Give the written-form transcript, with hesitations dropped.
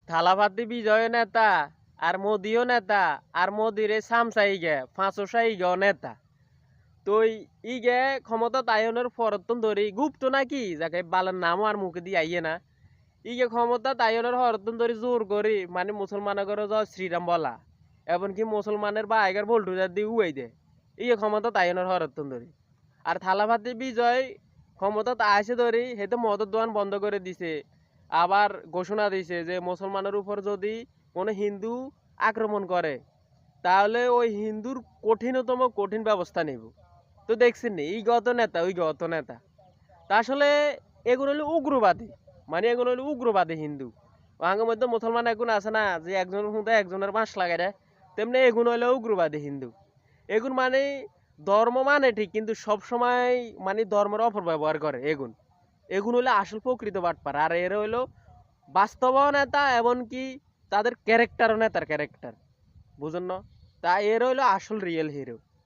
থালাভাতি বিজয় নেতা আর মোদিও নেতা আর মোদিরে সামসাই গে ফাঁসোসাই গে নেতা তো ই গে ক্ষমতা তায়নের ফরতন ধরি গুপ্ত নাকি যাকে বালার নামও আর মুখে দিয়ে আইয়ে না ইগে ক্ষমতা তাইনের হরতন ধরি জোর করি মানে মুসলমানগর জয় শ্রীরাম বলা এমনকি মুসলমানের বা আগের ভোল্টুজার দিয়ে উয়াই দে ইয়ে ক্ষমতা তাইনের হরতন ধরি আর থালাভাতি বিজয় ক্ষমতা আসে ধরি হেতে মদের দোকান বন্ধ করে দিছে আবার ঘোষণা দিছে যে মুসলমানের উপর যদি কোনো হিন্দু আক্রমণ করে তাহলে ওই হিন্দুর কঠিনতম কঠিন ব্যবস্থা নেব তো দেখছেন নি এই গত নেতা ওই গত নেতা তা আসলে এগুলো হলো উগ্রবাদী মানে এগুলো হলো উগ্রবাদী হিন্দু আঙ্গের মধ্যে মুসলমান এখন আছে না যে একজনের হুঁদে একজনের বাঁশ লাগাই দেয় তেমনি এগুলো হলো উগ্রবাদী হিন্দু এগুন মানে ধর্ম মানে ঠিক কিন্তু সব সময় মানে ধর্মের অপব্যবহার করে এগুন এগুন হলো আসল প্রকৃত বাটপার আর এর হইলো বাস্তব নেতা এমনকি তাদের ক্যারেক্টারও নেতার ক্যারেক্টার বুঝুন না তা এর হইলো আসল রিয়েল হিরো